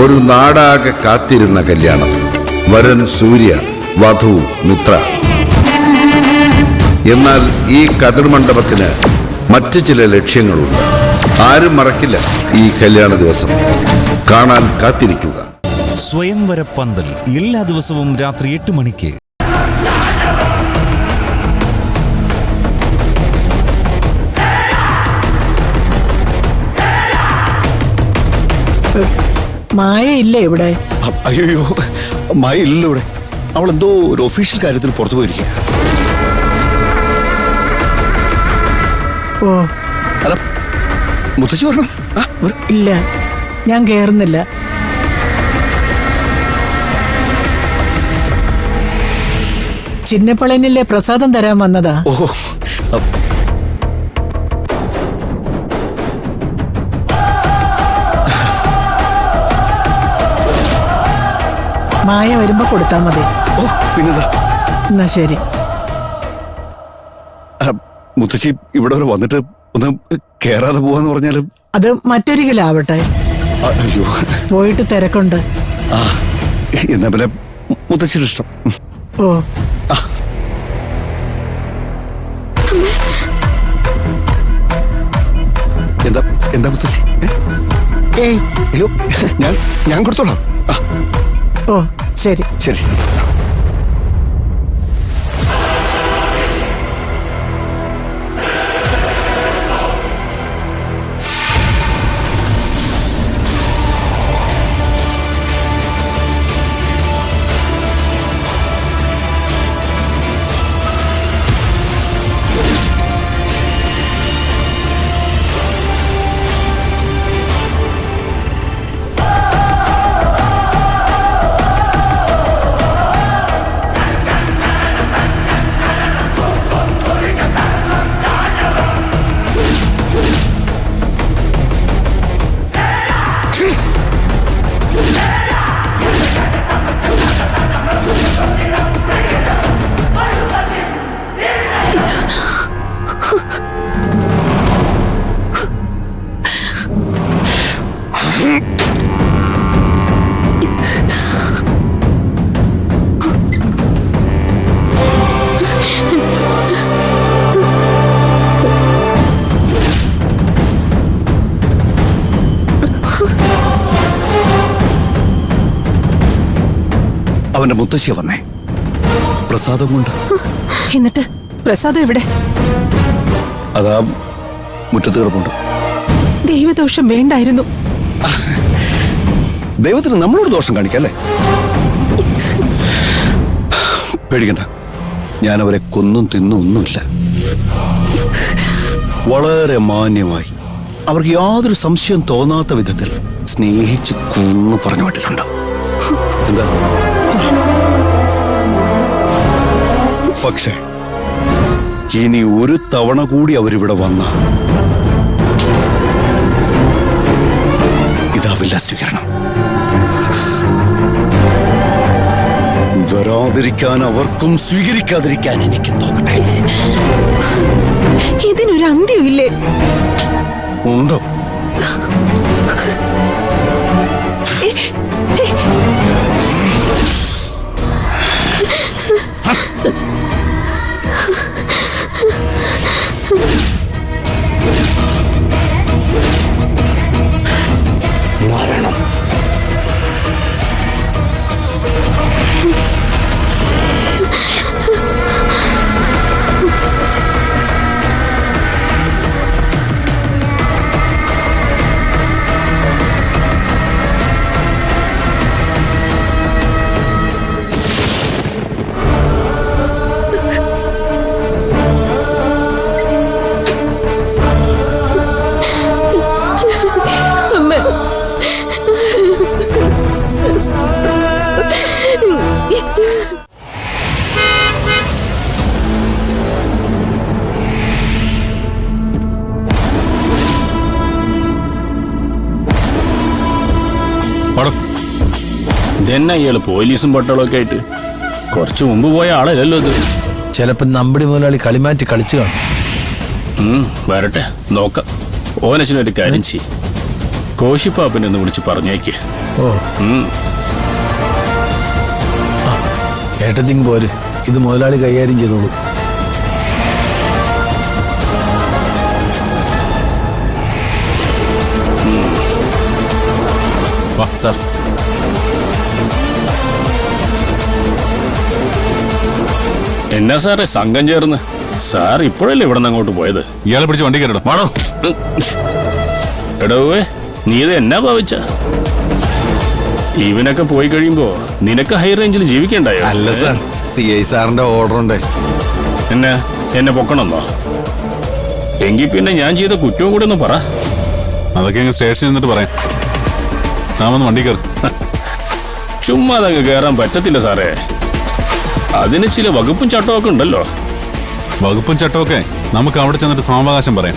ഒരു നാടാകെ കാത്തിരുന്ന കല്യാണം. വരൻ സൂര്യ, വധു മിത്ര. എന്നാൽ ഈ കതിർമണ്ഡപത്തിന് മറ്റു ചില ലക്ഷ്യങ്ങളുണ്ട്. ആരും മറക്കില്ല ഈ കല്യാണ ദിവസം. കാണാൻ കാത്തിരിക്കുക. സ്വയംവര പന്തൽ എല്ലാ ദിവസവും രാത്രി 8 മണിക്ക്. മായ ഇല്ലേ ഇവിടെ? അയ്യോ, മായ ഇല്ലല്ലോ ഇവിടെ. അവൾ എന്തോ ഒരു ഒഫീഷ്യൽ കാര്യത്തിന് പുറത്തു പോയിരിക്കുക. ഓ, അതാ മുത്തശ്ശി പറഞ്ഞു. ഇല്ല, ഞാൻ കേറുന്നില്ല. ചിന്നപ്പളനിലെ പ്രസാദം തരാൻ വന്നതാ. ഓഹോ, മായ വരുമ്പോ കൊടുത്താ മതി. ഓ, പിന്നെന്താ. എന്നാ ശരി. മുത്തശ്ശി ഇവിടെ വരെ വന്നിട്ട് ഒന്ന് കേറാതെ പോവാന്ന് പറഞ്ഞാലും അത് മറ്റൊരിക്കലാവട്ടെ. അയ്യോ, പോയിട്ട് തിരക്കുണ്ട്. ആ, എന്നാ പിന്നെ മുത്തശ്ശിയുടെ ഇഷ്ടം. ഓ, എന്താ എന്താ മുത്തശ്ശി? ഏയ്, അയ്യോ, ഞാൻ കൊടുത്തോളാം. ഓ ശരി. ശരി. അവന്റെ മുത്തശ്ശിയ വന്നേ പ്രസാദം കൊണ്ട്. എന്നിട്ട് പ്രസാദം എവിടെ? അതാ മുറ്റത്ത് കിടപ്പുണ്ട്. ദൈവദോഷം വേണ്ടായിരുന്നു. ദൈവത്തിന് നമ്മളോട് ദോഷം കാണിക്കല്ലേ? പേടിക്കണ്ട, ഞാൻ അവരെ കൊന്നും തിന്നും ഒന്നുമില്ല. വളരെ മാന്യമായി, അവർക്ക് യാതൊരു സംശയം തോന്നാത്ത വിധത്തിൽ സ്നേഹിച്ച് കൊന്നു പറഞ്ഞു വിട്ടിട്ടുണ്ട്. എന്താ? പക്ഷേ ഇനി ഒരു തവണ കൂടി അവരിവിടെ വന്ന ഇതാവില്ല സ്വീകരണം. വരാതിരിക്കാൻ അവർക്കും സ്വീകരിക്കാതിരിക്കാൻ എനിക്കും തോന്നട്ടെ. ഇതിനൊരു അന്ത്യമില്ലേ? ഉണ്ടോ? മരണം. ഇതെന്നെ ഇയാള് പോലീസും പട്ടാളമൊക്കെ ആയിട്ട് കുറച്ചു മുമ്പ് പോയ ആളല്ലല്ലോ ഇത്. ചിലപ്പോ നമ്പടി മുതലാളി കളിമാറ്റി കളിച്ചു കാണും. വരട്ടെ, നോക്കാം. ഓനച്ഛനൊരു കാര്യം ചെയ്യും. കോശിപ്പാപ്പനെ ഒന്ന് വിളിച്ച് പറഞ്ഞേക്ക്. ഓ ഏട്ടത്തിങ് പോര്, ഇത് മുതലാളി കൈകാര്യം ചെയ്തോളൂ. സാർ, എന്നാ സാറേ സംഘം ചേർന്ന്? സാർ ഇപ്പോഴല്ലേ ഇവിടെ നിന്ന് അങ്ങോട്ട് പോയത്? ഇയാളെ പിടിച്ച് വണ്ടി കയറണം. വാടോ. എടവേ, നീ ഇത് എന്നാ ഭാവിച്ച? ഇവനൊക്കെ പോയി കഴിയുമ്പോ നിനക്ക് ഹൈ റേഞ്ചിൽ ജീവിക്കണ്ടായോ? അല്ല സാർ, CI സാറിന്റെ ഓർഡർ ഉണ്ട്. എന്നെ പൊക്കണമെന്നോ? എങ്കിൽ പിന്നെ ഞാൻ ചെയ്ത കുറ്റവും കൂടെ ഒന്ന് പറ. അതൊക്കെ അങ്ങ് സ്റ്റേഷനിൽ നിന്നിട്ട് പറയാം. താൻ വന്ന് വണ്ടി കയറി. ചുമ്മാ അതങ്ങ് കയറാൻ പറ്റത്തില്ല സാറേ. അതിന് ചില വകുപ്പും ചട്ടമൊക്കെ ഉണ്ടല്ലോ. വകുപ്പും ചട്ടമൊക്കെ നമുക്ക് അവിടെ ചെന്നിട്ട് സാവകാശം പറയാം.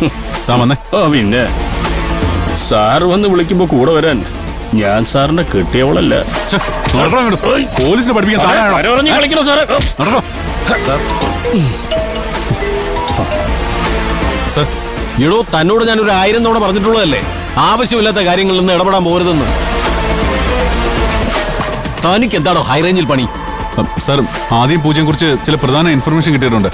താൻ വന്നേ. ഓ പിന്നെ സാറ് വന്ന് വിളിക്കുമ്പോ കൂടെ വരാൻ ഞാൻ സാറിനെ കിട്ടിയവളല്ല. ഛെ, നടക്കടാ അങ്ങോട്ട്. പോലീസിനെ പഠിപ്പിക്കാൻ താഴെ ആണോ? പറഞ്ഞ് കളിക്കണോ സാറേ? നടക്കടാ. സാർ, എടോ, തന്നോട് ഞാൻ ഒരു 1000 തവണ പറഞ്ഞിട്ടുള്ളതല്ലേ ആവശ്യമില്ലാത്ത കാര്യങ്ങളിൽ നിന്ന് ഇടപെടാൻ പോരുതെന്ന്. തനിക്ക് എന്താണോ ഹൈ റേഞ്ചിൽ പണി? സാർ, ആദ്യം പൂജയെ കുറിച്ച് ചില പ്രധാന ഇൻഫർമേഷൻ കിട്ടിയിട്ടുണ്ട്.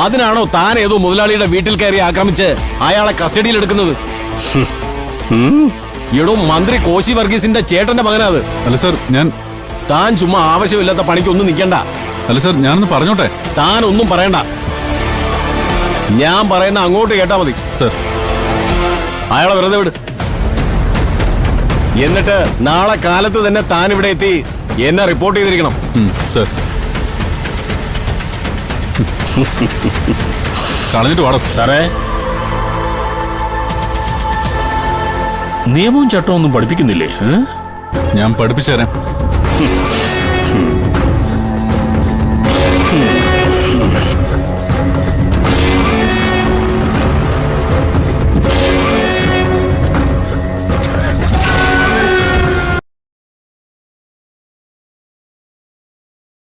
അതിനാണോ താൻ ഏതോ മുതലാളിയുടെ വീട്ടിൽ കയറി ആക്രമിച്ച് അയാളെ കസ്റ്റഡിയിൽ എടുക്കുന്നത്? എടോ, മന്ത്രി കോശി വർഗീസിന്റെ ചേട്ടന്റെ മകനാത്. അല്ല സാർ, താൻ ചുമ്മാ ആവശ്യമില്ലാത്ത പണിക്കൊന്നും നിൽക്കണ്ട. അല്ല സാർ, ഞാനൊന്ന് പറഞ്ഞോട്ടെ. താൻ ഒന്നും പറയണ്ട, ഞാൻ പറയുന്ന അങ്ങോട്ട് കേട്ടാ മതി. സാർ, അയാളെ വെറുതെ വിട്. എന്നിട്ട് നാളെ കാലത്ത് തന്നെ താൻ ഇവിടെ എത്തി എന്നെ റിപ്പോർട്ട് ചെയ്തിരിക്കണം. സാർ. കളഞ്ഞിട്ട് വാടോ. സാറേ, നിയമവും ചട്ടവും ഒന്നും പഠിപ്പിക്കുന്നില്ലേ? ഞാൻ പഠിപ്പിച്ചു തരാം.